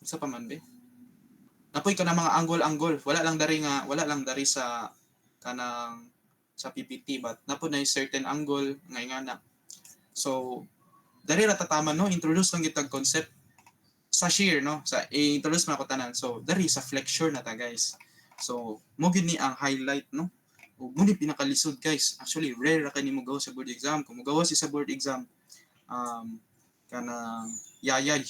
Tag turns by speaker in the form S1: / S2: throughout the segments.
S1: Sa pa man be. Napoy ka na mga angle-angle. Wala lang dari sa kanang sa PPT but napod na certain angle nga na. So dari ra tataman no, introduce lang gitag concept sa shear no, sa introduce man ako tanan. So dari sa flexure na ta guys. So mo gid ni ang highlight no. Ug mo ni pinakalisod guys. Actually rare ra kani mo gawa sa board exam. Kung mo gawa si sa board exam kanang yayay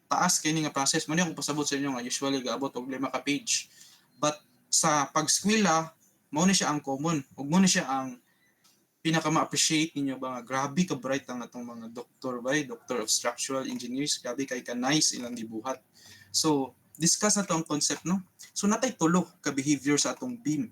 S1: taas kini nga process man akong pasabot sa inyo nga usually gaabot og 5 ka page. But sa pag-eskwela mao ni siya ang common ug mo ni siya ang pinaka ma-appreciate ninyo ba nga grabe ka bright ang atong mga doctor of structural engineers, grabe kay ka nice ilang gibuhat. So discuss na to ang concept no. So natay tulo ka behavior sa atong beam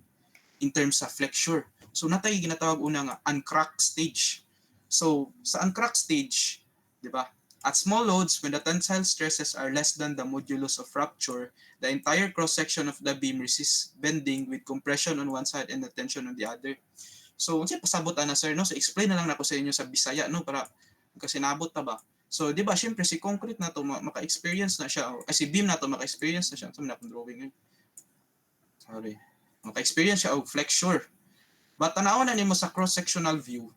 S1: in terms sa flexure. So natay ginatawag una nga uncrack stage. So sa uncrack stage, di ba? At small loads, when the tensile stresses are less than the modulus of rupture, the entire cross-section of the beam resists bending with compression on one side and the tension on the other. So, unsa pasabot ana sir no? So explain na lang nako sa inyo sa Bisaya no para kasi nabot ta ba. So, di ba, syempre si concrete na to maka-experience na siya o si beam na to maka-experience na siya. So, na drawing yun. Sorry. Maka-experience siya og flexure. But tanaw na nimo sa cross-sectional view,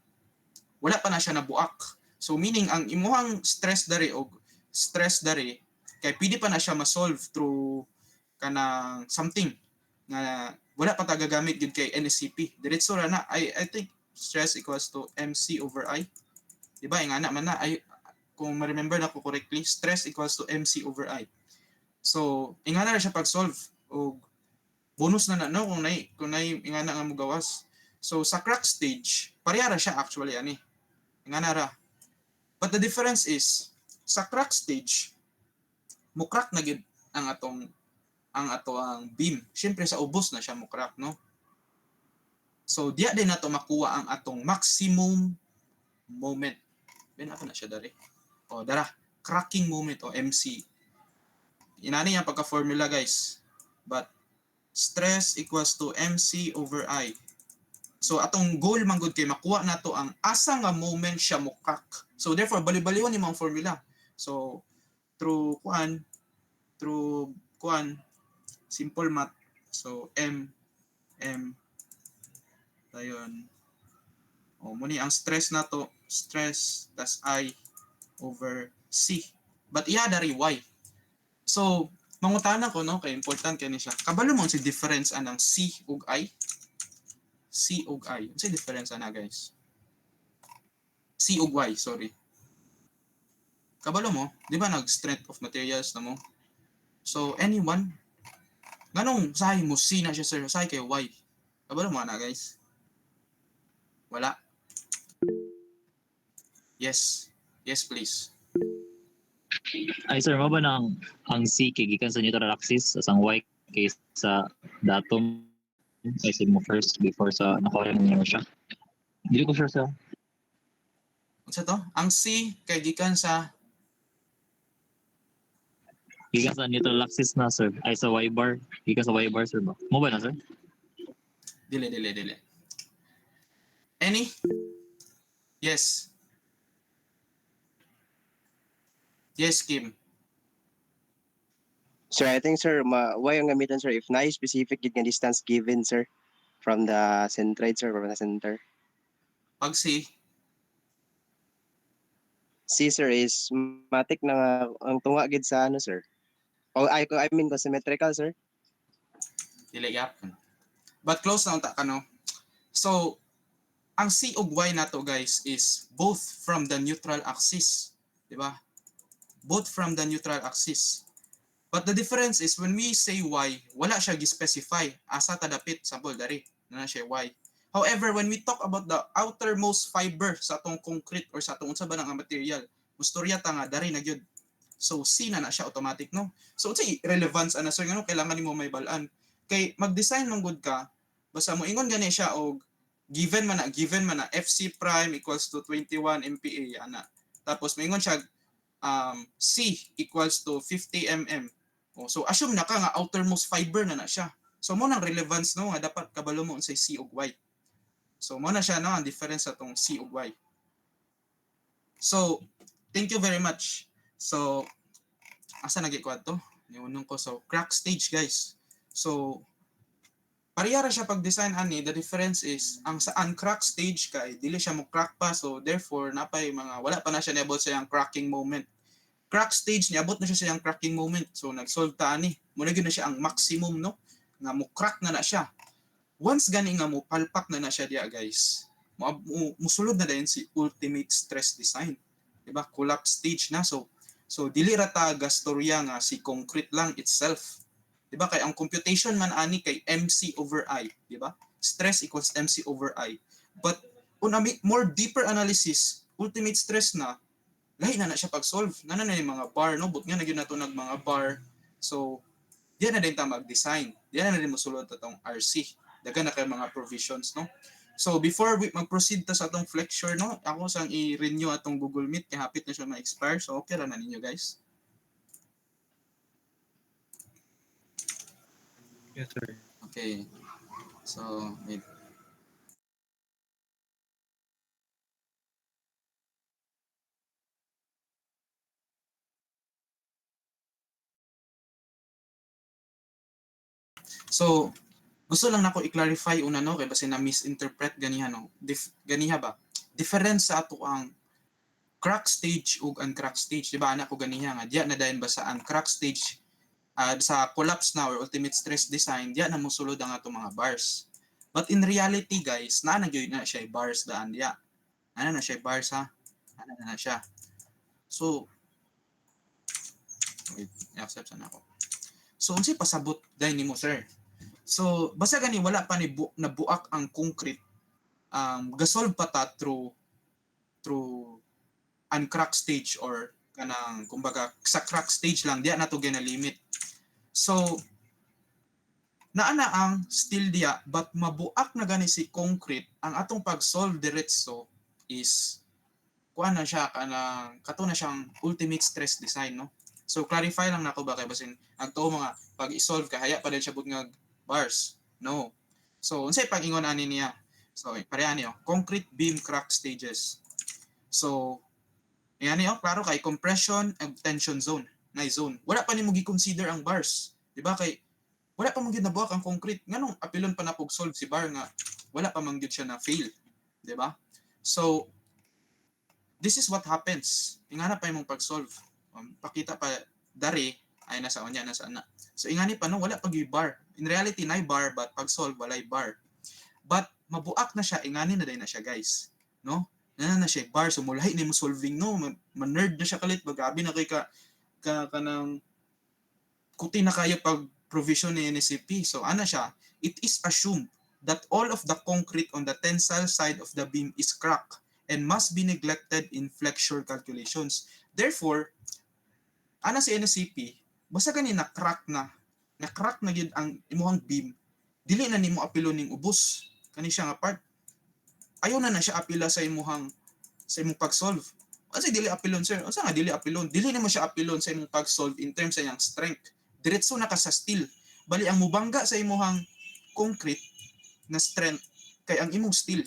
S1: wala pa na siya nabuak. So meaning ang imuhang stress dari kay pwede pa na siya ma-solve through kanang something nga wala pa ta gagamit gid kay NSCP. Diretso ra na I think stress equals to MC over I. Di ba? Ingana man na ay kung ma-remember na ko correctly, stress equals to MC over I. So ingana ra siya pag-solve og bonus na no kung nay ingana nga mo gawas. So sa crack stage, pareha ra siya actually ani. Ingana ra. But the difference is, sa crack stage, mukrak na gid ang atong beam. Siyempre sa ubos na siya mukrak, no? So diya din nato makuha ang atong maximum moment. Ben ako na siya dari. O dara, cracking moment o MC. Inani yang pagka-formula guys. But stress equals to MC over I. So atong goal man gud kay makuha nato ang asa nga moment siya mukrak. So therefore bali-baliwan ni mga formula. So through simple math. So M dayon. O muni ang stress nato, stress tas I over C. But iya dari Y. So mangutana ko no kay important kani siya. Kabalo mo si difference anang C ug I? C ug I. Unsa difference ana guys? C ug Y, sorry. Kabalo mo, di ba nag-strength of materials na mo? So anyone? Ganong sahay mo C na siya sir, sahay kay Y. Kabalo mo ana guys? Wala. Yes. Yes please.
S2: Ay sir, mo ba nang ang C kay gikan sa neutral axis as ang Y kay sa datum ay mo first before sa nakuha niyo siya. Dili ko sure sa.
S1: Unsa to? Ang C kay gikan sa
S2: neutral axis na sir. Ay sa Y bar, gikan sa Y bar sir ba? Mo ba na sir?
S1: Dili. Any? Yes. Yes, Kim.
S3: Sir, I think sir, why ang gamitan sir if na specific gid nga distance given sir from the centroid sir from the center.
S1: Pag C,
S3: C sir is matik na nga ang tunga gid sa ano sir. O I mean ko symmetrical sir.
S1: dili gyapon. But close na unta ka no. So ang C ug Y nato guys is both from the neutral axis, di ba? Both from the neutral axis. But the difference is when we say Y, wala siya gi-specify asa ta dapit sample dari na siya Y. However, when we talk about the outermost fiber sa atong concrete or sa atong unsa ba nga material, mustorya ta nga dari na gyud. So C na siya automatic no. So unsay relevance ana sir ngano kailangan nimo may balaan. Kay mag-design man gud ka basta mo ingon gani siya og given man na FC prime equals to 21 MPa ana. Tapos maingon siya C equals to 50 mm. Oh, so assume na ka nga outermost fiber na siya. So mo nang relevance no nga dapat kabalo mo unsay C ug Y. So mo na siya no ang difference sa tong C ug Y. So thank you very much. So asa nagikuad to? Niunong ko. So, crack stage, guys. So, parehara siya pag-design ani, the difference is ang sa uncrack stage kay dili siya mo crack pa, so therefore napay mga wala pa na siya niabot sa yang cracking moment. Crack stage niabot na siya sa yang cracking moment, so nag-solve ta ani, mo na gyud na siya ang maximum no nga mo crack na siya. Once gani nga mo palpak na siya diya, guys, musulod na din si ultimate stress design, di ba? Collapse stage na. So dili ra ta gastorya nga si concrete lang itself. Di ba? Kay ang computation man ani kay MC over I, di ba? Stress equals MC over I. But on a more deeper analysis, ultimate stress na lahi na siya pag-solve. Na yung mga bar, no? But nga na gyud nato nag mga bar. So diyan na din ta mag-design. Diyan na rin mosulod tatong RC. Daga na kay mga provisions, no? So before we mag-proceed ta sa atong lecture, no? Ako sang i-renew atong Google Meet kay hapit na siya ma-expire. So okay ra na ninyo, guys.
S2: Yes, sir.
S1: Okay. So, wait. So, gusto lang nako i-clarify una, no, kay basi na misinterpret ganiha, no. Ganiha ba? Difference sa ato ang crack stage ug uncrack stage, di ba? Ana ko ganiha nga diya na dayon ba sa uncrack stage, sa collapse na or ultimate stress design, diya na mosulod ang ato mga bars. But in reality, guys, na gyud na siya bars daan diya. Ana na siya bars, ha. Ana na siya. So, wait, i-accept sana ako. So, unsay pasabot dayon nimo, sir? So, basta gani wala pa ni nabuak ang concrete, gasolve pa ta through uncrack stage or kanang kumbaga sa crack stage lang diya nato gina-limit. So, naana ang still diya but mabuak na gani si concrete, ang atong pag-solve diretso is kuan na siya kanang kato na siyang ultimate stress design, no? So clarify lang nako ba kay basin agto mga pag i-solve ka haya pa din siya bud nga bars. No. So unsay pag-ingon ani niya? So pareha niyo, concrete beam crack stages. So yan niyo, klaro kay compression and tension zone. Nay zone. Wala pa nimo gi-consider ang bars. Di ba kay wala pa man gyud nabuak ang concrete. Nganong apilon pa na pog solve si bar nga wala pa man gyud siya na fail. Di ba? So this is what happens. Ingana pa imong pag-solve. Pakita pa dari ay nasa onya nasa ana. So ingani pa no wala pag bar. In reality nay bar but pag solve walay bar. But mabuak na siya, ingani na din na siya, guys. No? Na siya bar, so mulahi na mo solving, no? Man-nerd na siya kalit, magabi na kay kanang kuti na kayo pag provision ni NSCP. So ana siya, it is assumed that all of the concrete on the tensile side of the beam is cracked and must be neglected in flexure calculations. Therefore, ana si NSCP, basta gani na-crack na gyud ang imuhang beam, dili na nimo apilon ning ubos. Kani siya nga part. Ayaw na siya apila sa imong pag-solve. Kasi dili apilon, sir. Unsa nga dili apilon? Dili na mo siya apilon sa imong pag-solve in terms sa iyang strength. Diretso na ka sa steel. Bali ang mubangga sa imong concrete na strength kay ang imong steel.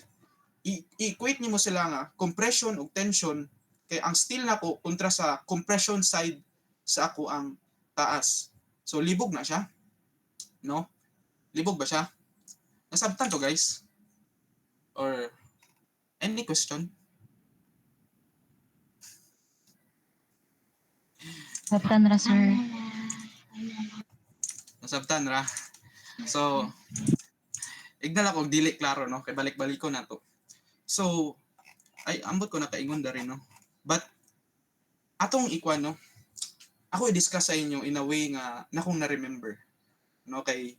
S1: I-equate nimo sila nga compression ug tension kay ang steel nako kontra sa compression side sa ako ang taas. So libog na siya. No? Libog ba siya? Nasabtan to, guys? Or any question?
S4: Sabtan ra, sir.
S1: Nasabtan ra. So, ignal ako dili klaro, no? Kay balik-balik ko na to. So, ay ambot ko na kaingon da rin, no? But atong ikwan, no? Ako i-discuss sa inyo in a way nga na kung na-remember. No, kay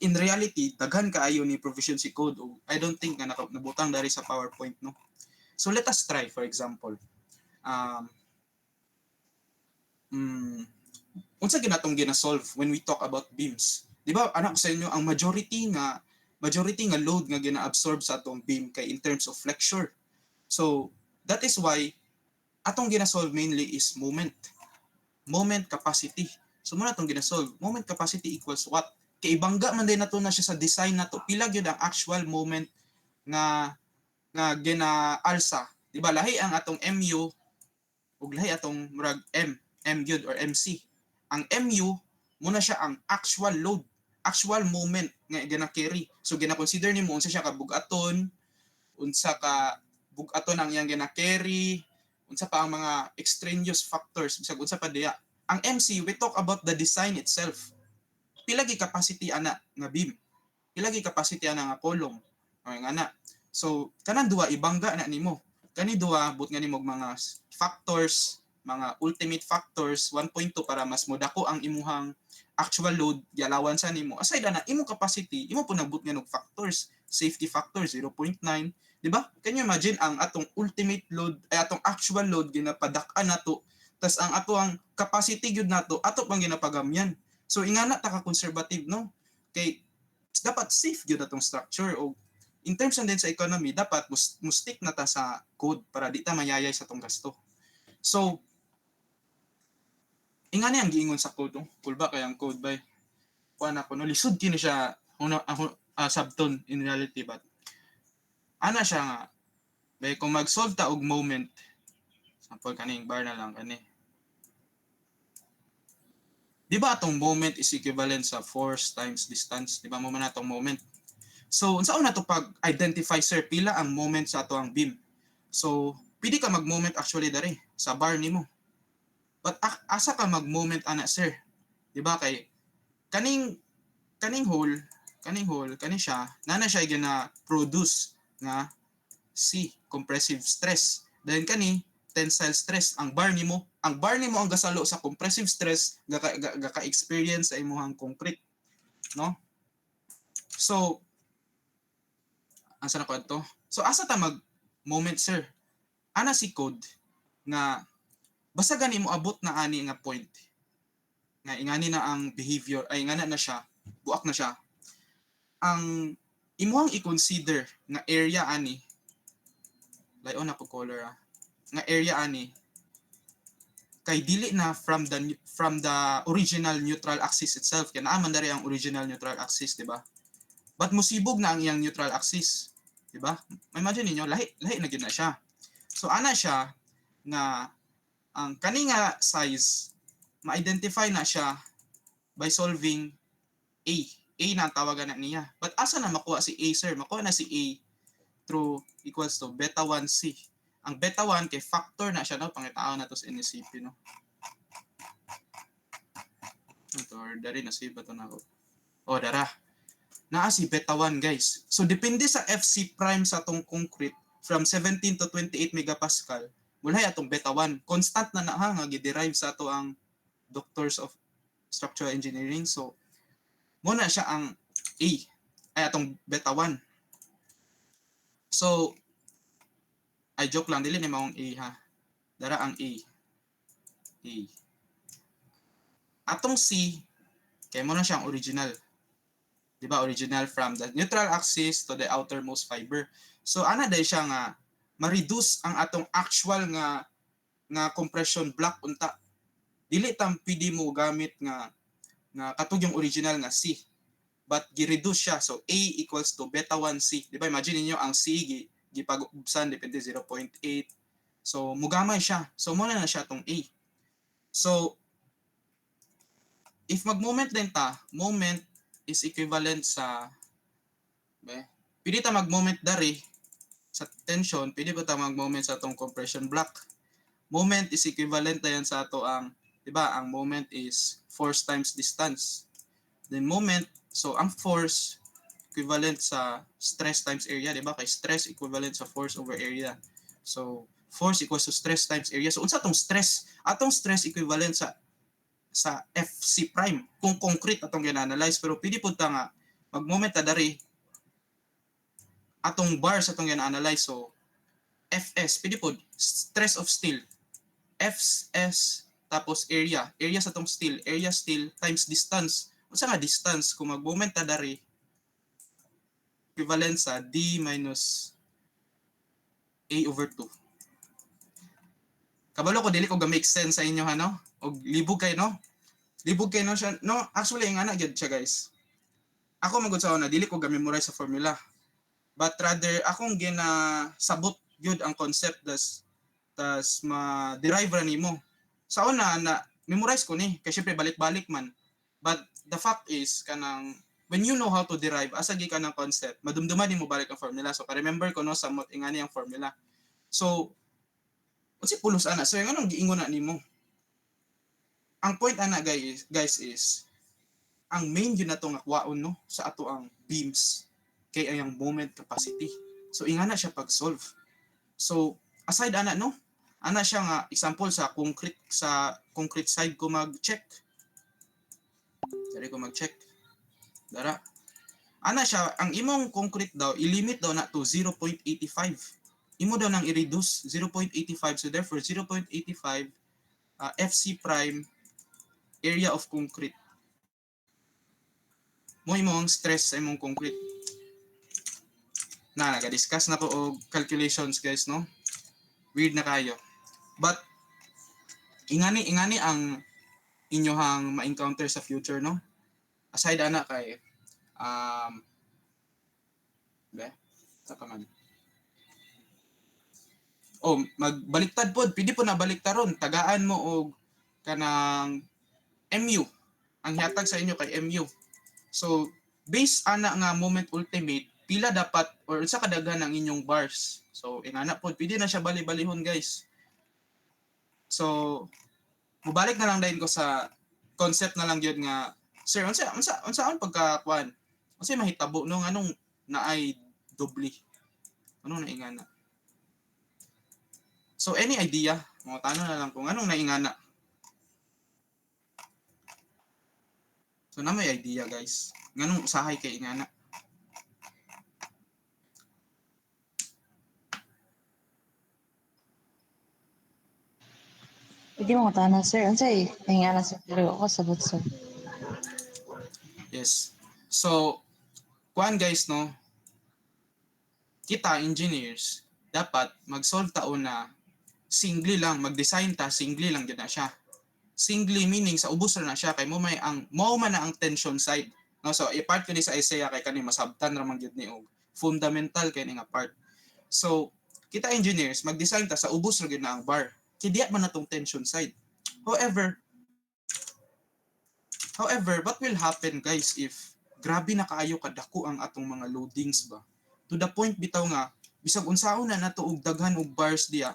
S1: in reality daghan kaayo ni proficiency code o I don't think nga nabutang dari sa PowerPoint, no. So let us try, for example, unsa ginatong gina-solve when we talk about beams, di ba? Anak ko sa inyo ang majority nga load nga gina-absorb sa atong beam kay in terms of flexure. So that is why atong gina-solve mainly is moment capacity. So muna itong gina-solve. Moment capacity equals what? Kay ibangga man din nato na siya sa design nato. Pila gyud ang actual moment nga gina-alsa. Di ba lahi ang atong MU ug lahi atong murag M gyud or MC. Ang MU muna siya ang actual load, actual moment nga gina-carry. So gina-consider nimo unsa siya ka bugaton, unsa ka bugaton ang iyang gina-carry, unsa pa ang mga extraneous factors, bisag unsa pa diya. Ang MC, we talk about the design itself. Pila gi capacity ana nga beam, pila gi capacity ana nga column, o nga na. So kanang duha ibangga na nimo. Kani duha but nga nimo mga factors, mga ultimate factors 1.2 para mas modako ang imuhang actual load gialawan sa nimo. Aside na imong capacity, imo po nagbut nga og factors, safety factor 0.9, di ba? Can you imagine ang atong ultimate load ay atong actual load ginapadak-an nato, tas ang ato ang capacity gyud nato ato pang ginapagamyan. So ingana ta ka conservative, no? Kay dapat safe gyud atong structure, o in terms and din sa economy dapat mustick na ta sa code para di ta mayayay sa tong gasto. So ingani ang giingon sa code, no? Cool ba kay ang code bay? Kuan ako no, lisod kini siya subtone in reality, but ana siya nga bay kung mag-solve ta og moment, sample kaning bar na lang kani. Di ba atong moment is equivalent sa force times distance? Di ba mo man atong moment? So, unsa na to pag-identify, sir, pila ang moment sa ato ang beam? So, pwede ka mag-moment actually dari sa bar nimo. But asa ka mag-moment ana, sir? Di ba kay kaning hole, kani siya, nana siya gina-produce nga C, compressive stress. Then kani tensile stress. Ang bar nimo ang gasalo sa compressive stress gaka-experience sa imong concrete, no? So asa na ko adto? So asa ta mag moment, sir? Ana si code nga basta gani mo abot na ani nga point nga ingani na ang behavior ay ingana na siya, buak na siya. Ang imuhang i-consider nga area ani, layon na po color nga area ani kay dili na from the original neutral axis itself, kaya naaman dari ang original neutral axis, di ba? But musibog na ang iyang neutral axis, di ba? Imagine niyo lahi na gyud na siya. So ana siya nga ang kani nga size ma-identify na siya by solving A. A na ang tawagan na niya. But asa na makuha si A, sir? Makuha na si A through equals to beta 1C. Ang beta 1 kay factor na siya, no? Pangitaon na to sa NSCP, no? Ito, or dari na save ba ito na ako? O, dara. Naa si beta 1, guys. So, depende sa FC prime sa atong concrete from 17 to 28 megapascal. Mulay atong beta 1. Constant na nga gi-derive sa ato ang Doctors of Structural Engineering. So, muna siya ang A, ay atong beta 1. So, ay joke lang, dili ni maong A ha. Dara ang A. A. Atong C, kaya muna siyang original. Diba, original from the neutral axis to the outermost fiber. So, ana day siya nga ma-reduce ang atong actual nga compression block unta. Dili tam pwede mo gamit nga katug yung original nga C. But gi-reduce siya. So, A equals to beta 1C. Diba, imagine niyo ang C gipag-ubsan depende 0.8. So mugamay siya. So muna na siya tong A. So if mag-moment din ta, moment is equivalent sa pwede ta mag-moment dari sa tension, pwede ba ta mag-moment sa tong compression block. Moment is equivalent yan sa ato ang, di ba, ang moment is force times distance. Then moment, so ang force equivalent sa stress times area, di ba? Kay stress equivalent sa force over area. So, force equals to stress times area. So, unsa atong stress? Atong stress equivalent sa FC prime. Kung concrete atong gina-analyze, pero pwede po ta nga mag-moment ta dari atong bars atong gina-analyze. So, FS, pwede po stress of steel. FS tapos area. Area sa atong steel. Area steel times distance. Unsa nga distance? Kung mag-moment ta dari equivalent sa D minus A over 2. Kabalo ko dili ko ga make sense sa inyo, ano? Og libog kay no? Libog kay no siya. No, actually nga na gyud siya, guys. Ako magud sa una dili ko ga memorize sa formula. But rather akong ginasabot gyud ang concept tas ma-derive ra nimo. Sa una na memorize ko ni, kay syempre balik-balik man. But the fact is kanang when you know how to derive asa gi ka ng concept, madumduman nimo balik ang formula. So remember ko no samot ingani ang formula. So unsa pulos ana? So yung anong giingon na nimo? Ang point ana guys is ang main yun na to nga kwaon no sa ato ang beams kay ang moment capacity. So ingana siya pag-solve. So aside ana no, ana siya nga example sa concrete side ko mag-check. Dali ko mag-check. Dara. Ana siya, ang imong concrete daw, i-limit daw na to 0.85. Imo daw nang i-reduce 0.85. So therefore, 0.85 FC prime area of concrete. Mo imong stress sa imong concrete. Naga-discuss na ko og calculations guys, no? Weird na kayo. But, ingani ang inyohang ma-encounter sa future, no? Aside ana kay saka man. Magbaliktad pod, pwede po na baliktaron, tagaan mo og kanang MU. Ang hatag sa inyo kay MU. So, based ana nga moment ultimate, pila dapat or sa kadaghan ang inyong bars. So, ingana pod, pwede na siya bali-balihon guys. So, mubalik na lang dahil ko sa concept na lang yun nga, sir, unsa ang pagkakuan? Unsa mahitabo no anong naay doble? Ano na ingana? So any idea? Mga tanong na lang kung anong naingana. So na may idea guys. Nganong usahay kay ingana?
S4: Pwede mo tanong, sir. Unsay nangingana sir? Pero ako sabot, sir.
S1: Yes. So kuan guys no. Kita engineers dapat mag-solve ta una singly lang, mag-design ta singly lang gyud na siya. Singly meaning sa ubos na siya kay mo man na ang tension side. No, so i-part ko ni sa Isaiah kay kani masabtan ra man gyud ni og fundamental kay ni nga part. So kita engineers mag-design ta sa ubos ra gyud na ang bar. Kay diya man natong tension side. However, what will happen guys if grabe na kaayo kadako ang atong mga loadings ba? To the point bitaw nga bisag unsaon na nato og daghan og bars diya,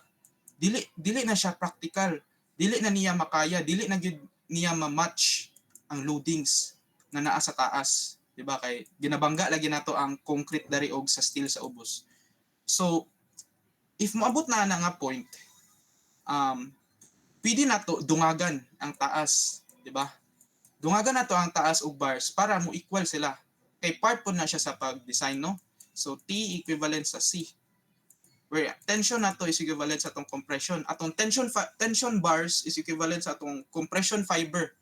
S1: dili na siya practical, dili na niya makaya, dili na gyud niya ma-match ang loadings na naa sa taas, di ba? Kay ginabangga lagi nato ang concrete dari og sa steel sa ubos. So if moabot na nga point, pwede nato dungagan ang taas, di ba? Dungagan nato ang taas og bars para mo equal sila. Kay part po na siya sa pag-design, no? So T equivalent sa C. Where tension nato is equivalent sa atong compression. Atong tension bars is equivalent sa atong compression fiber.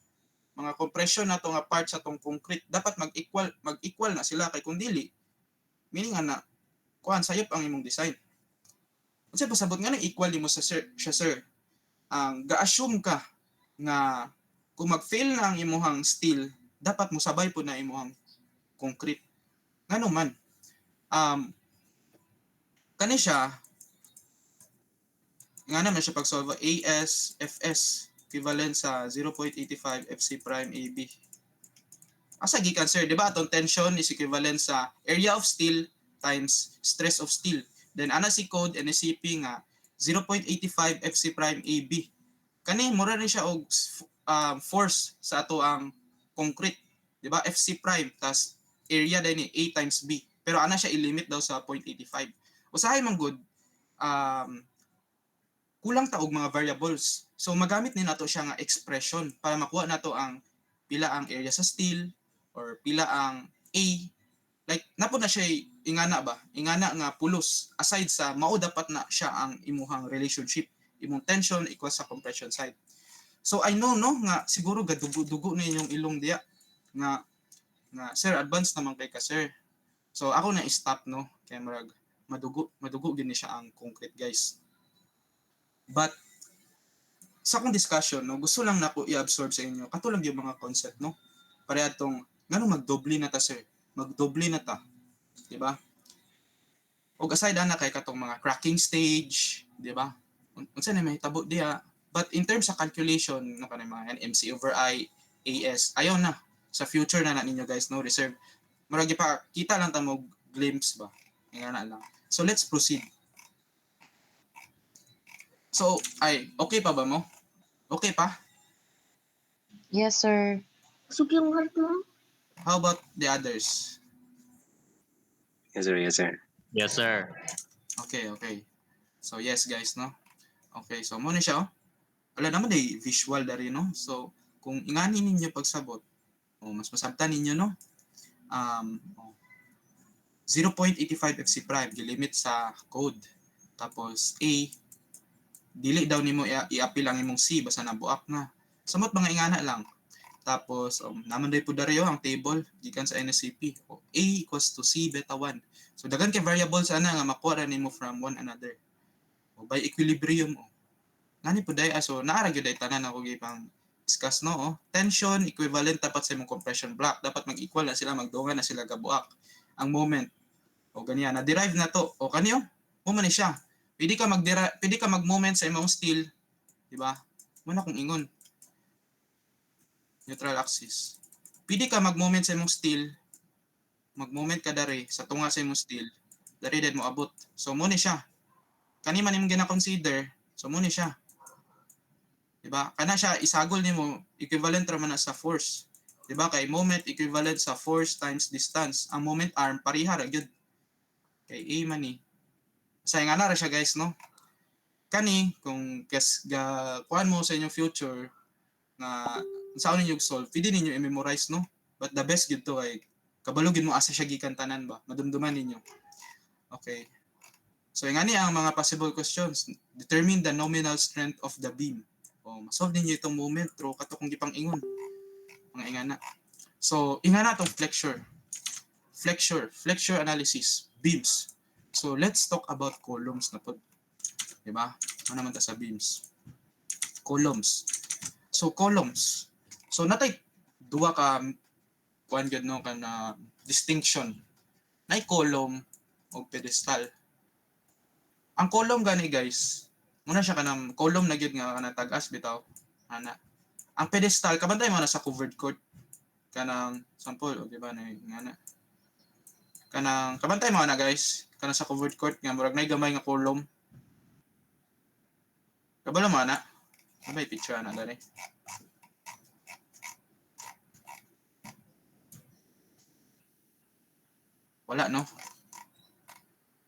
S1: Mga compression nato nga parts sa atong concrete dapat mag-equal na sila kay kung dili meaning ana kuan sayop ang imong design. Unsa pasabot nga nang equal nimo sa sir? Ang ga-assume ka nga kung mag-fail na ang imong steel, dapat mo sabay po na imong concrete. Ngano man? Kani siya nga naman siya pag-solve AS FS equivalent sa 0.85 FC prime AB. Asa gikan sir, di ba atong tension is equivalent sa area of steel times stress of steel. Then ana si code NSCP nga 0.85 FC prime AB. Kani mura rin siya og force sa ato ang concrete, di ba? FC prime tas area din ni A times B. Pero ana siya i-limit daw sa 0.85. Usahay man good, kulang ta og mga variables. So magamit ni nato siya nga expression para makuha nato ang pila ang area sa steel or pila ang A. Like napo na siya ingana ba? Ingana nga pulos aside sa mao dapat na siya ang imuhang relationship. Imong tension equals sa compression side. So I know no nga siguro gadugo-dugo na inyong ilong diya nga sir advance naman kay ka sir. So ako na stop no kay madugo gini siya ang concrete guys. But sa akong discussion no gusto lang nako i-absorb sa inyo katulad yung mga concept no. Pare atong ngano magdoble na ta sir. Magdoble na ta. Di ba? Og aside ana kay katong mga cracking stage, di ba? Unsa na mahitabo diha? But in terms sa calculation no kanay mga MC over I AS, ayaw na. sa future na ninyo guys, no, reserve. Murag pa kita lang ta mo glimpse ba. Ingana lang. So let's proceed. So okay pa ba mo? Okay pa?
S4: Yes, sir.
S1: How about the others?
S3: Yes, sir. Yes, sir.
S2: Yes, sir.
S1: Okay. So yes guys, no. Okay, so mo na siya oh. Wala naman day visual dari no. So kung ingani ninyo pagsabot, mas masabtan ninyo no. 0.85 FC prime gilimit sa code. Tapos A dili daw nimo i-appeal ang imong C basta nabuak na. Samot mga ingana lang. Tapos naman day pud dariyo ang table gikan sa NSCP. A equals to C beta 1. So daghan kay variables ana nga makuha ra nimo from one another. By equilibrium ngani pud day so naara gyud day tanan ako gipang discuss no. Tension equivalent dapat sa imong compression block. Dapat mag-equal na sila, magdungan na sila gabuak. Ang moment ganiya na derive na to. Kaniyo mo man siya. Pwede ka mag-moment sa imong steel, di ba? Muna kung ingon. Neutral axis. Pwede ka mag-moment sa imong steel, mag-moment ka dari sa tunga sa imong steel, dari din mo abot. So mo ni siya. Kani man imong gina-consider, so mo ni siya. Di ba? Kana siya isagol nimo equivalent ra man na sa force. Di ba? Kay moment equivalent sa force times distance. Ang moment arm pareha ra gyud. Kay A man ni. Sayang na ra siya guys, no? Kani, kung kuhaan mo sa inyong future na saan ninyo solve, pwede ninyo i-memorize, no? But the best gito ay kabalugin mo asa siya gikan tanan ba? Madumduman ninyo. Okay. So, nga ni ang mga possible questions. Determine the nominal strength of the beam. Masolve ninyo itong moment through kato kung gipang ingon. Mga ingana. So, ingana itong flexure. Flexure analysis. Beams. So, let's talk about columns na po. Diba? Ano naman ta sa beams? Columns. So, columns. So, natay duwa ka kuan gyud no kana distinction. Nay column o pedestal. Ang column gani guys, muna siya kanang column na gyud nga kana tag-as bitaw. Ana. Ang pedestal kabantay mo na sa covered court. Kanang sample, di ba na ngana. Kanang kabantay mo na guys, kanang sa covered court nga murag nay gamay nga column. Kabalo mo na. May picture na dali. Wala no.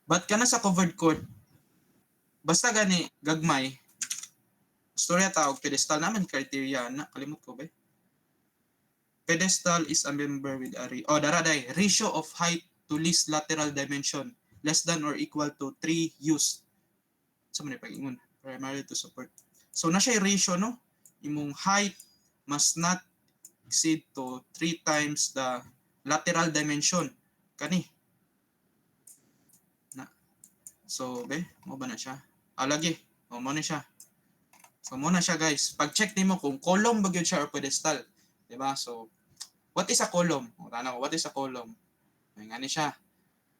S1: But kana sa covered court, basta gani gagmay. Storya tawag pedestal naman criteria na kalimot ko ba? Pedestal is a member with a daraday ratio of height to least lateral dimension less than or equal to 3 used. Sa man pag-ingon primarily to support. So na siya ratio no. Imong height must not exceed to 3 times the lateral dimension kani. Na. So mo ba na siya? Lagi. Mo na siya. So mo na siya guys. Pag-check nimo kung column ba gyud siya or pedestal, di ba? So what is a column? What is a column? Ngani siya.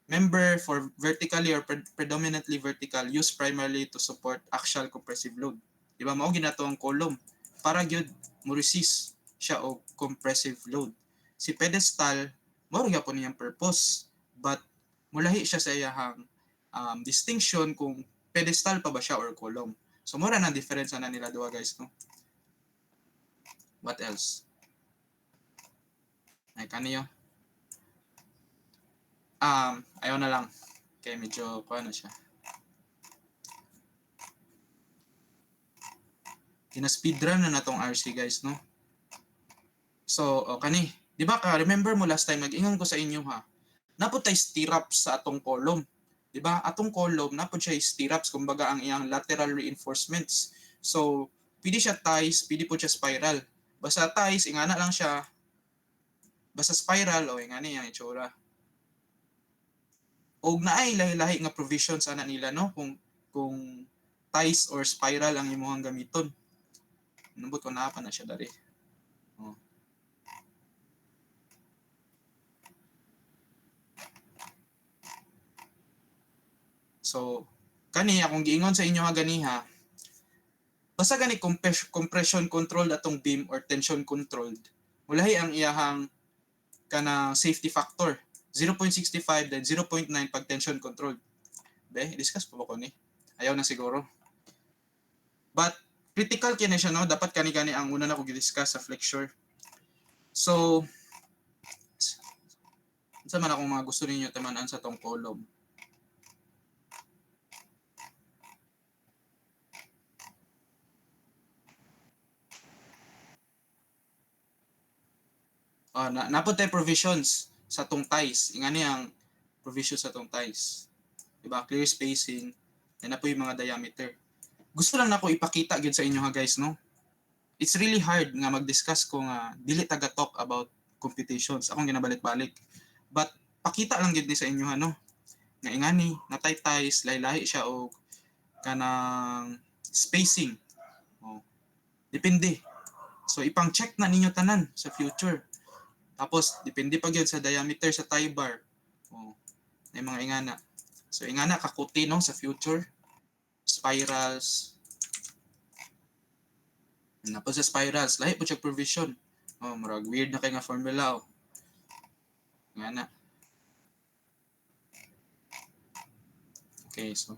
S1: Member for vertically or predominantly vertical used primarily to support axial compressive load. Di ba mao ginato ang column para gyud mo resist siya og compressive load. Si pedestal mao gyapon niyang purpose but mulahi siya sa iyang distinction kung pedestal pa ba siya or column. So mura na difference na nila duha guys no. What else? Ay kaniyo. Ayaw na lang. Okay, medyo ano siya. Kina-speedrun na natong RC guys, no? So, kani. Di ba ka, remember mo last time, nag-ingon ko sa inyo ha, napod tayo stirrups sa atong column. Di ba? Atong column, napod siya stirrups, kumbaga ang iyang lateral reinforcements. So, pwede siya ties, pwede po siya spiral. Basta ties, ingana lang siya. Basta spiral, ingana yung itsura. Og naay lahi-lahi nga provisions ana nila no kung ties or spiral ang imong gamiton. Nambot ko na pa na siya dari. So kani akong giingon sa inyo nga ganiha. Basta gani compression controlled atong beam or tension controlled. Mulahi ang iyahang kanang safety factor. 0.65 then 0.9 pag tension control. Be, discuss pa ba ko ni? Ayaw na siguro. But critical kini siya no, dapat kani-kani ang una na ko gi-discuss sa flexure. So unsa man akong mga gusto ninyo tamanan sa tong column. Napod tayo provisions sa tong ties. Ingani ang provisions sa tong ties. Diba? Clear spacing. Yan na po yung mga diameter. Gusto lang na ko ipakita gid sa inyo ha guys, no? It's really hard nga mag-discuss ko nga dili taga talk about computations. Akong ginabalik-balik. But pakita lang gid ni sa inyo no? Nga ingani, natay ties, lahi-lahi siya o kanang spacing. Oh. Depende. So ipang check na ninyo tanan sa future. Tapos, depende pa gyud sa diameter sa tie bar. Oh, may mga ingana. So, ingana kakuti no, sa future. Spirals. Tapos sa spirals, lahi po siya provision. Oh, marag weird na kay nga formula. Oh. Ingana. Okay, so,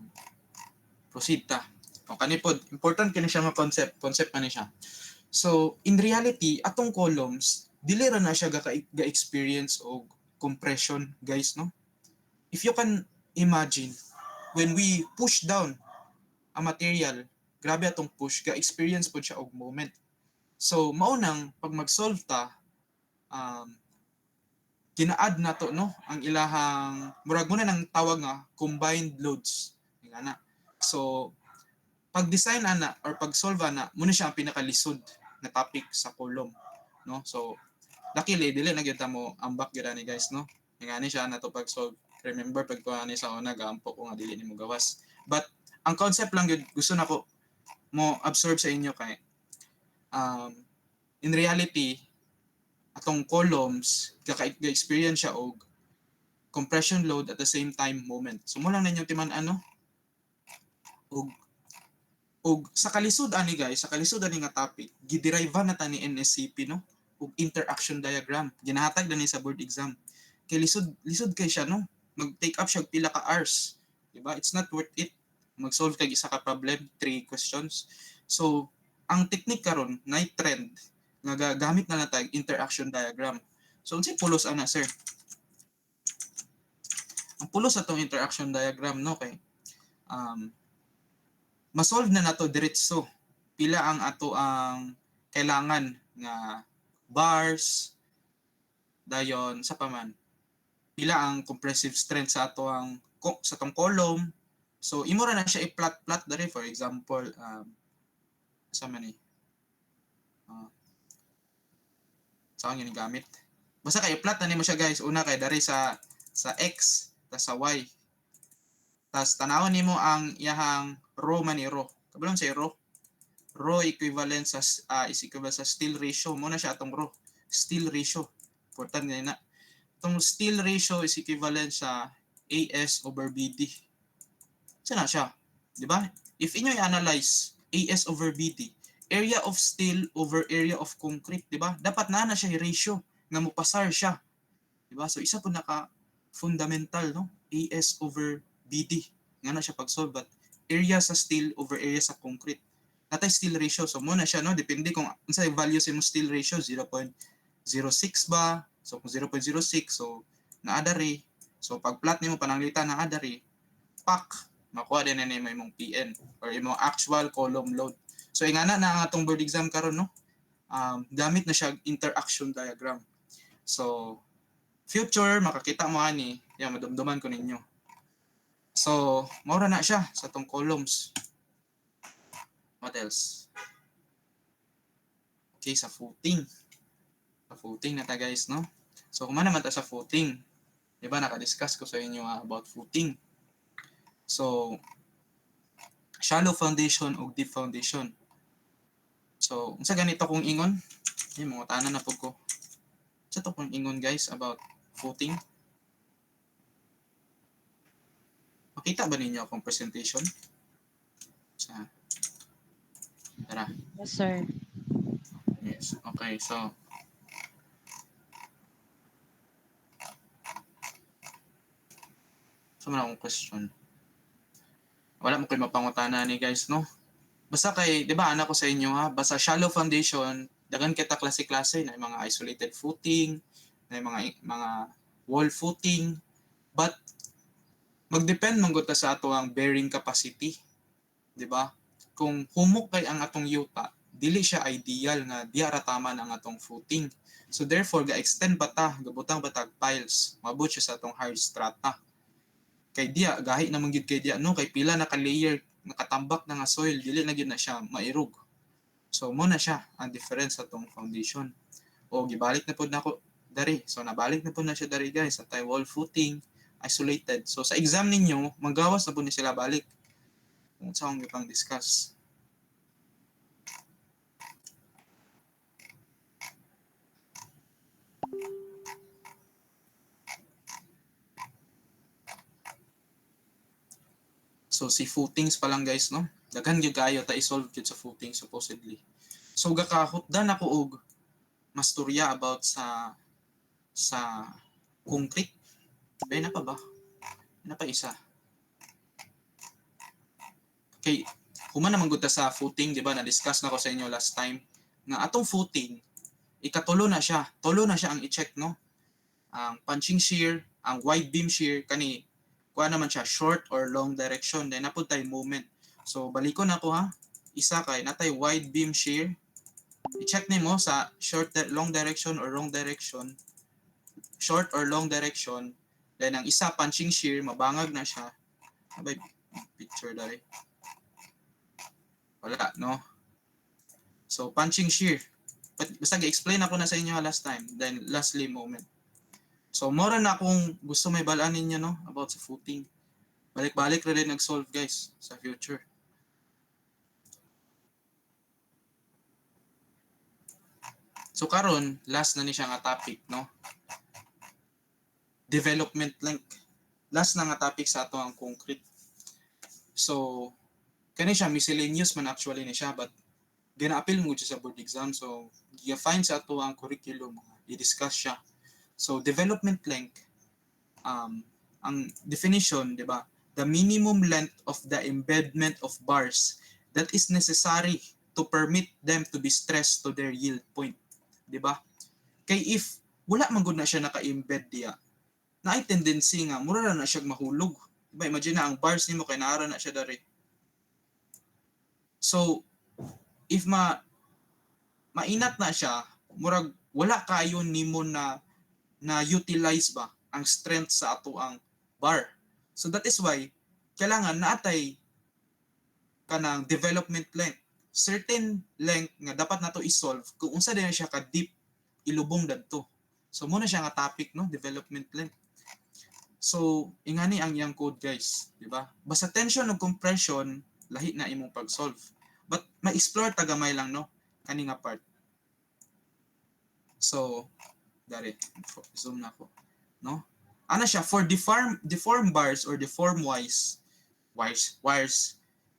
S1: proceed ta. O, kanipod, important kini siya nga concept. Concept pa ni siya. So, in reality, atong columns, dili ra na siya ga-experience og compression, guys, no? If you can imagine, when we push down a material, grabe atong push, ga-experience po siya og moment. So, maunang, pag mag-solve ta, gina-add na to, no? Ang ilahang, murag muna nang tawag nga, combined loads. Nga na. So, pag-design ana, or pag-solve ana, muna siya ang pinakalisod na topic sa column. No? So, luckily, dili na kita mo ambak gira ni guys, no? Ngani siya na to pag-solve. Remember, pag kuha ni sa una, gaampo ko nga dili ni mo gawas. But, ang concept lang yun, gusto na ko mo absorb sa inyo kay in reality, atong columns, ga-experience siya og compression load at the same time moment. So, mo lang ninyo timan ano? Og sa kalisod ani guys, sa kalisod ani nga topic, giderive na ta ni NSCP, no? Og interaction diagram. Ginahatag na ni sa board exam. Kay lisod kay siya, no? Mag-take up siya pila ka hours. Diba? It's not worth it. Mag-solve kay isa ka problem, 3 questions. So, ang technique karon na trend nga gamit na natag interaction diagram. So, unsay pulos ana, sir? Ang pulos sa tong interaction diagram, no, kay ma-solve na nato diretso pila ang ato ang kailangan nga bars dayon sa paman pila ang compressive strength sa ato ang sa tong column. So imo ra na siya i-plot dere, for example sa man ni saan yun gamit, basta kay i-plot na nimo siya guys. Una kay dere sa x tas sa y, tas tanawon nimo ang iyahang rho man ni rho. Kabalon sa rho equivalent sa is equivalent sa steel ratio. Mo na siya atong rho, steel ratio. Important na. Itong steel ratio is equivalent sa AS over BD. Sana siya, di ba? If inyo i-analyze AS over BD, area of steel over area of concrete, di ba? Dapat na siya yung ratio nga mupasar siya. Di ba? So isa po naka fundamental, no? AS over BD. Nga na siya pag-solve, but area sa steel over area sa concrete. Natay steel ratio. So muna siya, no? Depende kung unsa yung value sa imong steel ratio, 0.06 ba? So kung 0.06, so naadari. So pag plot nimo pananglitan na adari, pak, makuha din na nimo imong PN or imong actual column load. So ingana na ang atong board exam karon, no? Gamit na siya interaction diagram. So future makakita mo ani, yan madumduman ko ninyo. So, maura na siya sa tong columns. What else? Okay, sa footing. Sa footing na ta guys, no? So, kung naman ta sa footing, di ba nakadiscuss ko sa inyo about footing. So, shallow foundation o deep foundation. So, unsa ganito kung ingon? Ay, mga tanan na po ko. Sa to kung ingon guys about footing. Makita ba ninyo akong presentation? Tara.
S4: Yes, sir.
S1: Yes. Okay, so So man akong question. Wala mo kayo mapangutana ni guys, no? Basta kay, di ba, anak ko sa inyo ha, basta shallow foundation, dagan kita klase-klase na yung mga isolated footing, na yung mga wall footing, but magdepend man gud ta sa ato ang bearing capacity, di ba? Kung humok kay ang atong yuta, dili siya ideal nga diya ra tama ang atong footing. So therefore, ga-extend ba ta, gabutang ba tag piles, mabot siya sa atong hard strata. Kay diya, gahi naman gid kay diya, no? Kay pila na ka-layer, nakatambak na nga soil, dili na gid na siya mairog. So mo na siya ang difference sa atong foundation. O gibalik na pud nako dari. So nabalik na pud na siya dari guys sa tay wall footing, isolated. So sa exam ninyo, magawas na pud ni sila balik. Kung sa akong gipang discuss. So si footings pa lang guys, no? Daghan gyud kayo ta i-solve gyud sa footing supposedly. So gakahutdan ako og masturya about sa concrete. Bay na pa ba? Na pa isa. Okay, human naman gud ta sa footing, di ba? Na-discuss na ko sa inyo last time nga atong footing ikatulo na siya. Tulo na siya ang i-check, no? Ang punching shear, ang wide beam shear kani kuha naman siya short or long direction, then napud tay moment. So balikon ako ha. Isa kay natay wide beam shear. I-check nimo sa long direction or wrong direction. Short or long direction. Then ang isa punching shear, mabangag na siya. Abay picture dali. Wala, no? So punching shear. Basta gi-explain ako na sa inyo last time. Then lastly moment. So, mora na akong gusto may balaan ninyo, no? About sa footing. Balik-balik rin nag-solve, guys, sa future. So, karon last na ni siya nga topic, no? Development length. Last na nga topic sa ato ang concrete. So, kani siya, miscellaneous man actually ni siya, but gina-appeal mo siya sa board exam. So, i-find sa ato ang curriculum, i-discuss siya. So, development length, ang definition, di ba? The minimum length of the embedment of bars that is necessary to permit them to be stressed to their yield point. Di ba? Kay if wala man gud na siya naka-embed diya, na ay tendency nga, mura na siya mahulog. Di ba? Imagine na, ang bars nimo kay naara na siya dari. So, if mainat na siya, murag wala kayo nimo na utilize ba ang strength sa ato ang bar. So that is why kailangan naatay kanang development length. Certain length nga dapat nato i-solve kung unsa din siya ka deep ilubong dadto. So muna siya nga topic, no, development length. So ingani ang iyang code guys, di ba? Basta tension ug compression lahi na imong pag-solve. But ma-explore tagamay lang, no, kani nga part. So dari zoom na ko, no? Ana siya for deform bars or deform wires,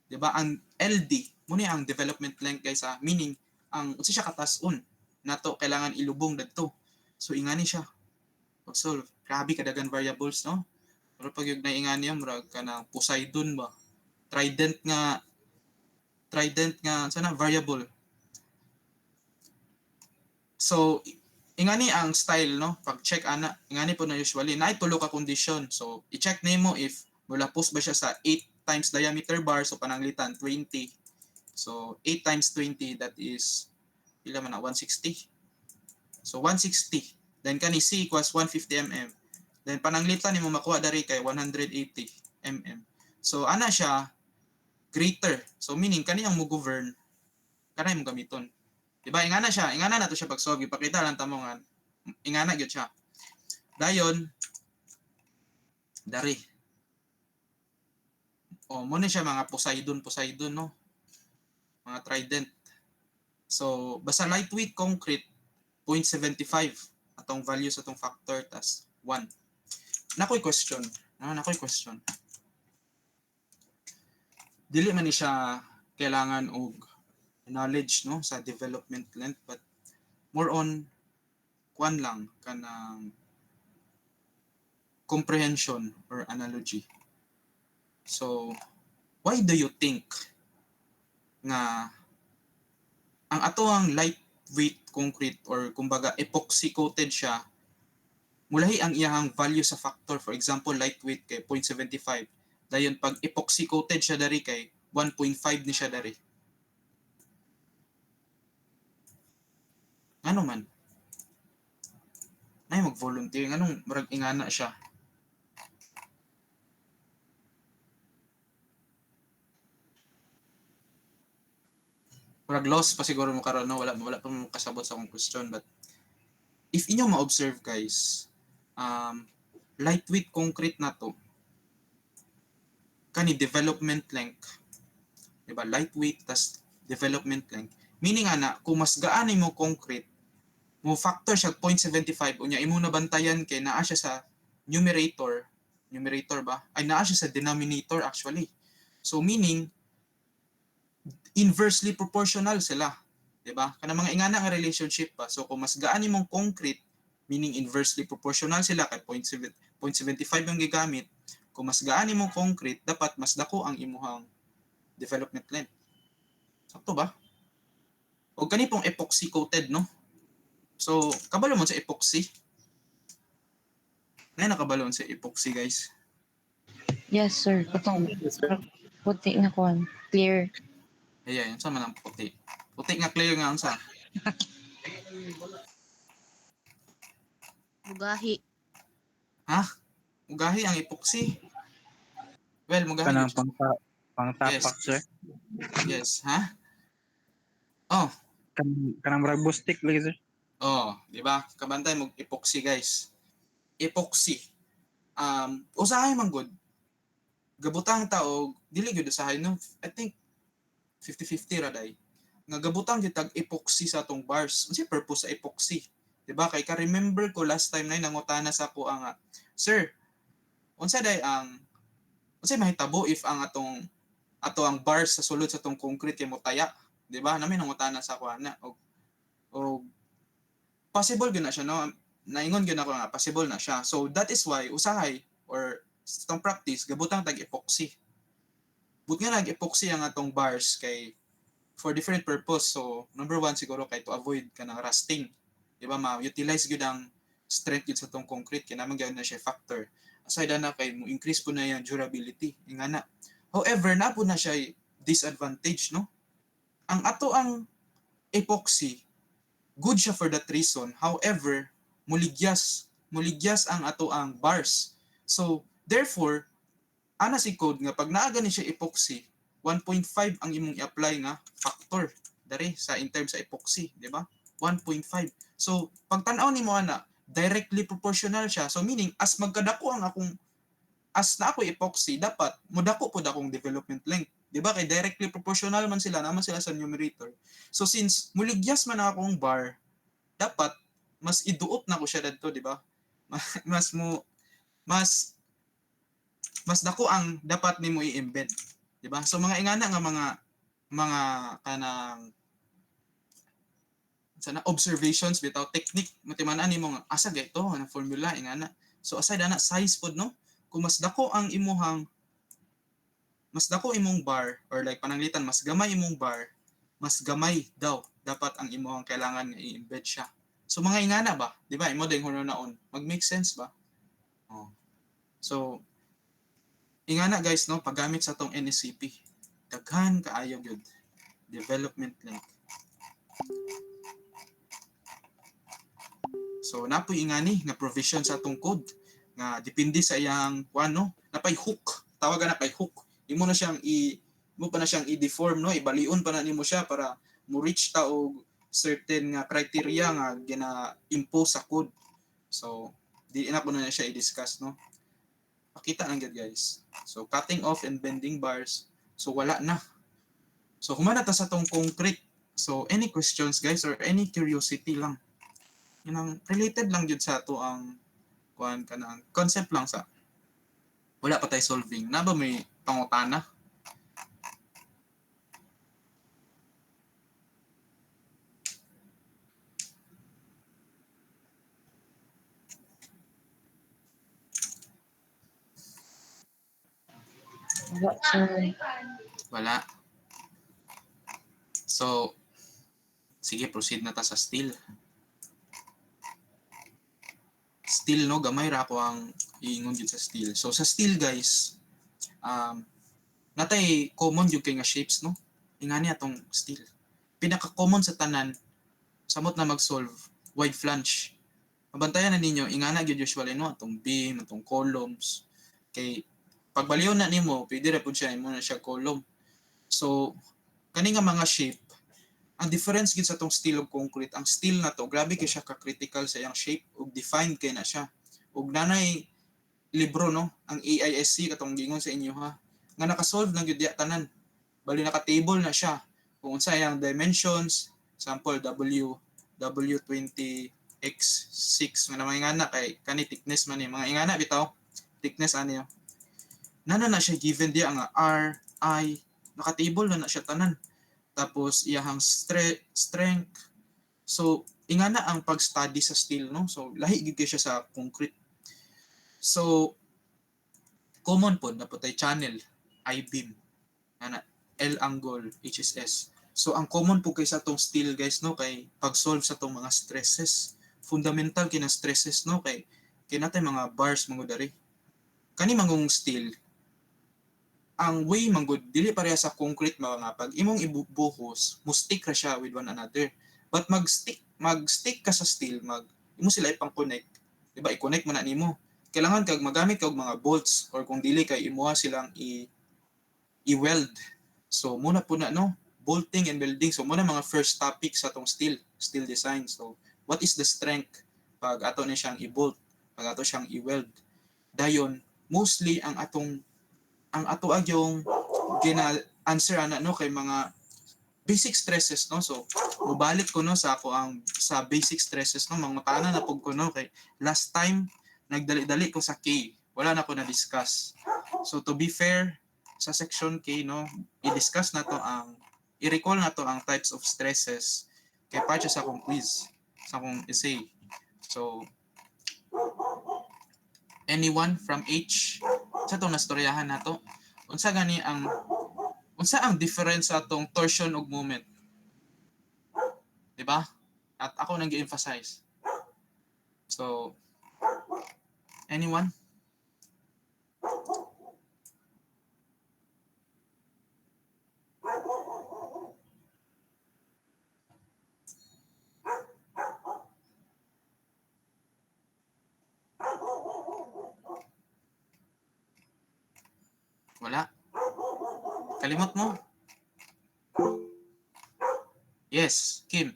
S1: di ba? Ang LD muna ang development length guys, meaning ang unsa siya katas-on nato kailangan ilubong dadto. So ingani siya pag solve. Grabe kadagan variables, no? Pero pag yung naingani yan, murag ka na Poseidon ba? Trident nga sana variable. So ingani ang style, no? Pag check ana, ingani po na usually na tulo ka condition. So i-check nimo if mula post ba siya sa 8 times diameter bar, so pananglitan 20. So 8 times 20, that is pila man na 160. So 160. Then kani C equals 150 mm. Then pananglitan nimo makuha dari kay 180 mm. So ana siya greater. So meaning kani ang mo govern kanay mo gamiton. Diba, ingana na to siya pag-solve. Ipakita lang tamo nga, ingana gyud siya. Dayon, dari. O, muna siya mga Poseidon, no? Mga trident. So, basta lightweight concrete, 0.75 atong value sa atong factor, tas 1. Nakoy question. Dili man ni siya kailangan og knowledge, no, sa development length, but more on kuan lang kanang comprehension or analogy. So, why do you think nga ang ato ang lightweight concrete or kumbaga epoxy coated siya, mulahi ang iyang value sa factor, for example lightweight kay 0.75, dayon pag epoxy coated siya dari kay 1.5 ni siya dari. Ano man? Ay mag-volunteer nganong murag ingana siya. Murag loss pa siguro mo karon, no? Wala pa mo kasabot sa akong question, but if inyo ma-observe guys, lightweight concrete na to, kani development length, diba? Lightweight tas development length. Meaning ana, kung mas gaan mo concrete, mo factor siya 0.75, unya imo nabantayan kay naa siya sa numerator ba? Ay naa siya sa denominator actually. So meaning, inversely proportional sila. Diba? Kana mga ingana nga relationship pa. So kung mas gaan imong concrete, meaning inversely proportional sila kay 0.75 yung gigamit. Kung mas gaan imong concrete, dapat mas dako ang imuhang development length. Sakto ba? O kani pong epoxy coated, no? So, kabalo mo sa epoxy. Ngayon nakabalo sa epoxy, guys.
S4: Yes, sir. Katong puti na kuan. Clear.
S1: Ayan, sa man ang puti. Puti nga clear nga ang sa.
S5: Bugahi.
S1: Ha? Mugahi ang epoxy. Well, mugahi
S6: Kanang
S1: yun siya.
S6: pang-tapak,
S1: Yes.
S6: sir.
S1: Yes, ha? Oh,
S6: Kanang murag bustik lagi, sir.
S1: oh, di ba? Kabantay mo epoxy, guys. Epoxy. Usahay man good. Gabutang tao, dili gyud usahay, no? I think 50-50 ra day. Nga gabutang gyud tag epoxy sa atong bars. Unsay purpose sa epoxy? Di ba? Kay ka remember ko last time na nangutana sa ako ang sir, unsa day ang unsay mahitabo if ang ato ang bars sa sulod sa atong concrete kay motaya, di ba? Nami nangutana sa ako ana og possible gyud na siya, no? Naingon gyud ako nga possible na siya. So that is why usahay or sa atong practice gabutang tag epoxy. But nga nag-epoxy ang atong bars kay for different purpose. So number one siguro kay to avoid kanang rusting. Di ba? Ma-utilize gyud ang strength gyud sa atong concrete kay naman gyud na siya factor. Aside na kay mo increase po na yung durability. Ingana. However, na po na siya disadvantage, no? Ang ato ang epoxy, good siya for that reason. However, muligyas ang ato ang bars. So, therefore, ana si code nga pag naa gani siya epoxy, 1.5 ang imong i-apply nga factor dari sa in terms sa epoxy, di ba? 1.5. So, pag tan-aw nimo ana, directly proportional siya. So meaning as magkadako ang akong as na ako epoxy, dapat mudako pud akong development length. Di ba? Kay directly proportional man sila, naman sila sa numerator. So since muligyas man ang akong bar, dapat mas iduot na ko siya dito, di ba? Mas mo mas dako ang dapat nimo i-embed, di ba? So mga ingana nga mga kanang sana observations bitaw technique matiman-an nimo nga asa gayto ang formula ingana. So aside ana size pod, no? Kung mas dako imong bar or like pananglitan mas gamay imong bar, mas gamay daw dapat ang imong kailangan nga i-embed siya. So mga ingana ba, di ba? Imo ding hunoon mag-make sense ba? Oh. So ingana guys, no, paggamit sa tong NSCP, daghan kaayo gyud development length. So napoy ingani nga provision sa atong code nga depende sa iyang kuano, napay hook, tawagan na kay hook. Imo pa na siyang i-deform, no, ibalion pa na nimo siya para mo reach ta og certain nga criteria nga gina-impose sa code. So di na po na siya i-discuss, no. Pakita lang gyud guys. So cutting off and bending bars, so wala na. So humana ta sa tong concrete. So any questions guys or any curiosity lang? Yun related lang jud sa ato ang kuan kanang concept lang sa wala pa tay solving na ba may pangutana.
S4: Wala, sir.
S1: Wala. So, sige, proceed na ta sa steel. Steel, no? Gamay ra ako ang iingon dito sa steel. So, sa steel, guys, natay common yung kay nga shapes, no? Ingani atong steel. Pinaka-common sa tanan, samot na mag-solve, wide flange. Mabantayan na ninyo, ingana gyud usually, no? Atong beam, atong columns. Kay, pagbaliw na nimo, pwede ra po siya, mo na siya column. So, kani nga mga shape, ang difference gid sa tong steel ug concrete, ang steel na to grabe kay siya ka-critical sa iyang shape ug defined kay na siya. Ug nanay libro, no, ang AISC katong gingon sa inyo ha, nga naka-solve na gyud diya tanan. Bali naka-table na siya kung unsa iyang dimensions, sample W20x6 nga naman ingana kay kani thickness man ni mga ingana bitaw thickness ani yo. Nana na siya given diya nga R, I, naka-table na siya tanan. Tapos iyahang strength. So ingana ang pag-study sa steel, no? So lahi gid kay siya sa concrete. So common pod na putay channel, I-beam, ana L angle, HSS. So ang common po kay sa tong steel, guys, no, kay pag-solve sa tong mga stresses. Fundamental kina stresses, no, kay natay mga bars mangud dari. Kani mangong steel, ang way manggod dili pareha sa concrete mga pag imong ibubuhos mo stick ra siya with one another, but mag-stick ka sa steel, imo sila ipang connect, di ba, i-connect mo na nimo, kailangan kag magamit kag mga bolts, or kung dili kay imuha silang i-weld. So muna po na, no, bolting and welding. So muna mga first topic sa tong steel design. So what is the strength pag ato ni siyang i-bolt, pag ato siyang i-weld. Dayon mostly ang ato yung gina-answer ana, no, kay mga basic stresses, no. So mubalik ko, no, sa ako ang sa basic stresses, no, mangutana na pug ko, no, kay last time nagdali-dali ko sa K, wala na ko na discuss. So to be fair, sa section K, no, i-discuss na to i-recall na to ang types of stresses kay part sa akong quiz, sa akong essay. So anyone from H sa itong nastoryahan nato, unsa ang difference sa atong torsion ug moment, di ba? At ako nang gi-emphasize. So anyone? Wala. Kalimot mo. Yes, Kim.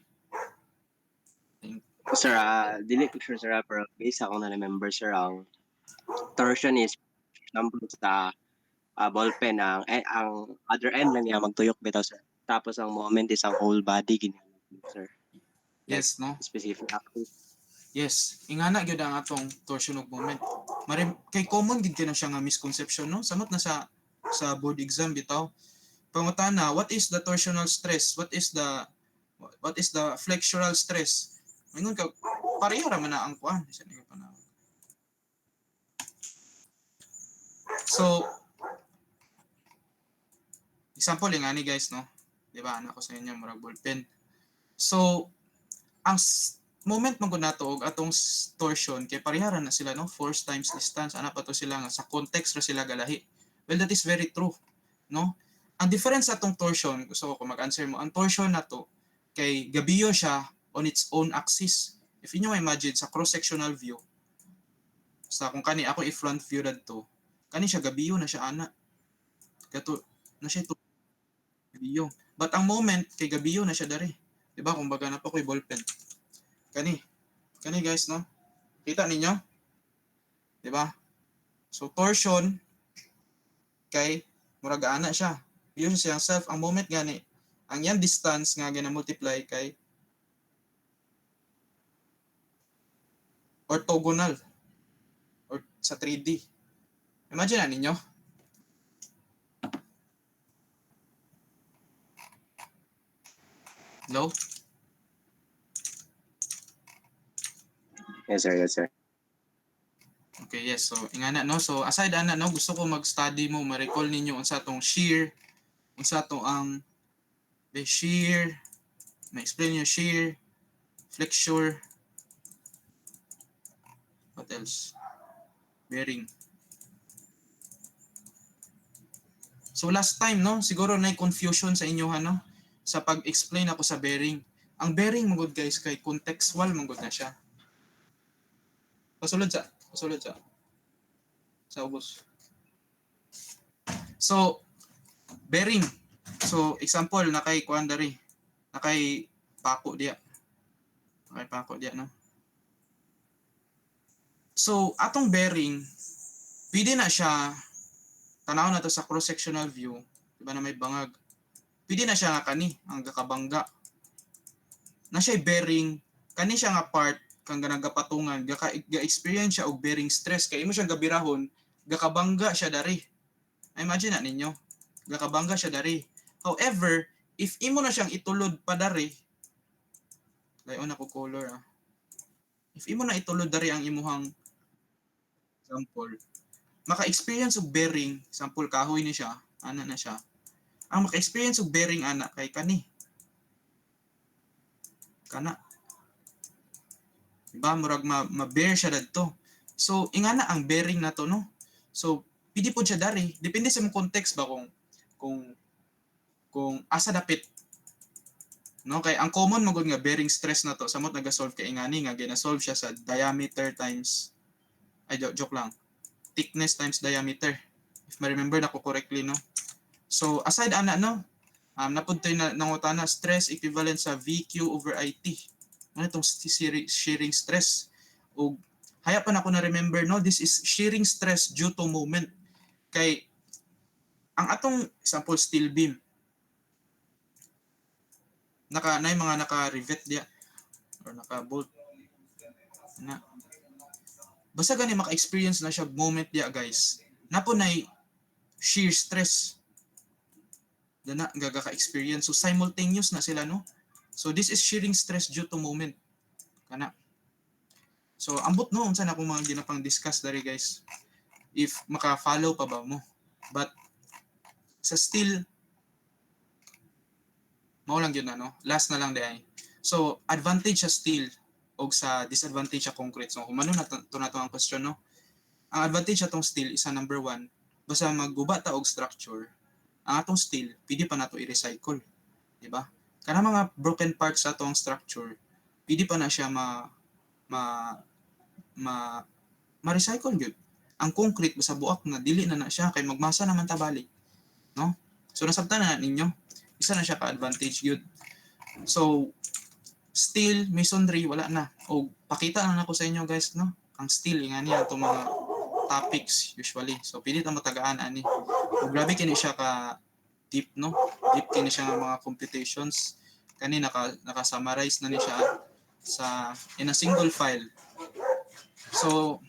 S3: Sir, dili ko sure, sir, pero based ako na member, sir, ang torsion is number sa ballpen, ang other end lang niya magtuyok bitaw, sir. Tapos ang moment is ang whole body ginamit, sir.
S1: Yes, no?
S3: Specific active.
S1: Yes, ingana gyud ang atong torsion ug moment. Kay common gid kay na siya nga misconception, no? Samot na sa board exam bitaw. Pangutana, what is the torsional stress? What is the flexural stress? Mingon ka, pareho ra man na ang kuan. So, example yung ani, guys, no? Di ba, anak ko sa inyo, murag ballpen. So, ang moment man gud nato og atong torsion kay parehara na sila, no, force times distance, ana pa to sila nga sa context ra sila galahi. Well, that is very true, no. Ang difference sa atong torsion, gusto ko mag-answer mo, ang torsion nato kay gabiyo siya on its own axis. If inyo imagine sa cross-sectional view, sa kung kani ako i-front view dadto, kani siya gabiyo na siya ana, kato na siya ito gabiyo, but ang moment kay gabiyo na siya dari, di ba, kumbaga na pa ko'y ballpen. Kani guys, no? Kita ninyo? 'Di ba? So torsion kay murag ana siya. Yun siyang self ang moment gani. Ang yang distance nga gina-multiply kay orthogonal or sa 3D. Imagine na ninyo. No?
S3: Yes, sir. Yes, sir.
S1: Okay, yes. So ingana no. So aside ana no, gusto ko mag-study mo, ma-recall ninyo unsa tong shear, unsa to ang the shear, ma-explain niyo shear, flexure, what else? Bearing. So last time no, siguro na confusion sa inyo no sa pag-explain ako sa bearing. Ang bearing mangod guys kay contextual mangod na siya. Pasulod sa ubos. So bearing. So example nakay kuan dari. Nakay pako diya. Nakay pako diya no. So atong bearing pwede na siya tanaw na to sa cross-sectional view, di ba na may bangag. Pwede na siya nga kani ang gakabangga. Na siya bearing kani siya nga part kang nagapatungan ga-experience siya og bearing stress kay imo siyang gabirahon gakabangga siya dari. Imagine na ninyo, gakabangga siya dari. However, if imo na siyang itulod pa dari, layon ako color If imo na itulod dari ang imuhang example, maka-experience og bearing, example kahoy ni siya, ana na siya. Ang maka-experience og bearing ana kay kani. Kana. Diba murag ma-bear siya dadto. So ingana ang bearing na to no. So pidi po siya dari, depende sa mong context ba kung asa dapit. No kay ang common magud nga bearing stress na to samot naga-solve kay ingani nga gina-solve siya sa diameter times joke lang. Thickness times diameter. If I remember na ko correctly no. So aside ana no, napuntoy na nangutana stress equivalent sa VQ over IT. Ano itong shearing stress? O haya pa na ako na remember no, this is shearing stress due to moment. Kay ang atong example steel beam na mga naka-rivet diya or naka-bolt na basta gani maka-experience na siya moment diya guys. Napo na shear stress na gagaka-experience. So simultaneous na sila no. So this is shearing stress due to moment. Kana. So ambot no unsa na akong mga ginapang discuss dari guys. If maka-follow pa ba mo. But sa steel mao lang yun no. Last na lang day. So advantage sa steel o sa disadvantage sa concrete. So kung ano na to ang question no. Ang advantage sa tong steel isa number 1, basta magguba ta og structure, ang atong steel pwede pa nato i-recycle, di ba? Kana mga broken parts sa atong structure, pwede pa na siya ma-recycle gyud. Ang concrete basta buak na dili na siya kay magmasa naman ta balik, no? So nasabtan na ninyo, isa na siya ka advantage gyud. So steel, masonry wala na. O pakita na nako sa inyo guys no. Ang steel nga niya itong mga topics usually. So pili ta matagaan ani. O grabe kini siya ka deep no. Deep kini siya nga mga computations. Kani naka-summarize na ni siya sa in a single file. So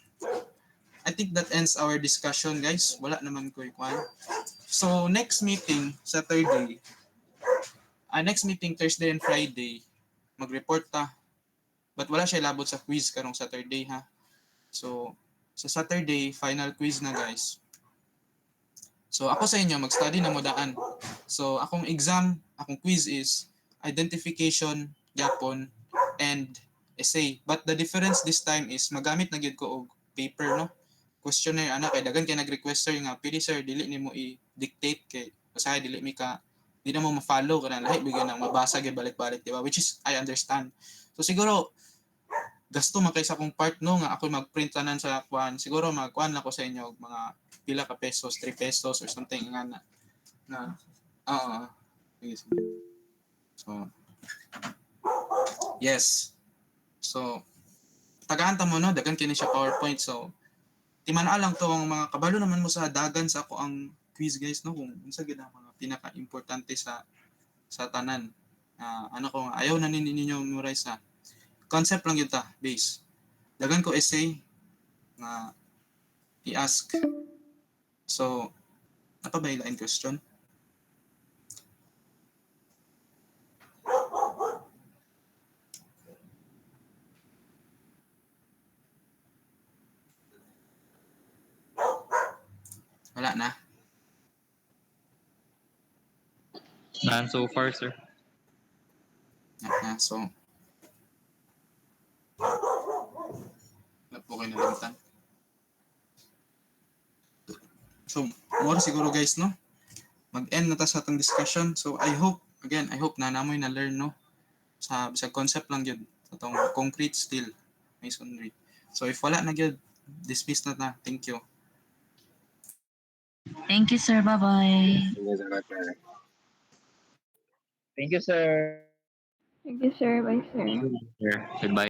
S1: I think that ends our discussion guys. Wala naman ko ikuan. So next meeting Saturday. Next meeting Thursday and Friday mag-report ta. But wala siya labot sa quiz karong Saturday ha. So sa Saturday final quiz na guys. So ako sa inyo mag-study na mo daan. So akong exam, akong quiz is identification, Japon, and essay. But the difference this time is magamit na gyud ko og paper no. Questionnaire ana kay daghan kay nag-request sir nga pili sir dili nimo i-dictate kay usahay dili mi ka di na mo ma-follow kana lahi bigyan nang mabasa gyud balik-balik di ba, which is I understand. So siguro gasto man kay sa akong part no nga ako mag-print tanan sa kuan, siguro magkuan lang ko sa inyo og mga pila ka pesos, 3 pesos or something nga na so yes. So tagaan ta mo no, daghan kini siya PowerPoint. So timan-a lang to ang mga kabalo naman mo sa dagan sa ako ang quiz guys no, kung unsa gid ang mga pinaka-importante sa tanan. Ano ko ayaw na ninyo memorize sa concept lang yun ta, base. Dagan ko essay na i-ask. So, apa ba yung question? Wala na.
S2: None so far, sir.
S1: So, wala po kayo nalimutan. So, more siguro guys, no? Mag-end na ta sa atong discussion. So, I hope na namoy na learn, no? Sa concept lang yun. Sa itong concrete steel masonry. So, if wala na yun, dismiss na ta. Thank you.
S4: Thank you, sir. Bye-bye.
S3: Thank you, sir Rapper.
S2: Thank you, sir.
S5: Thank you, sir. Bye, sir.
S2: Sir. Goodbye.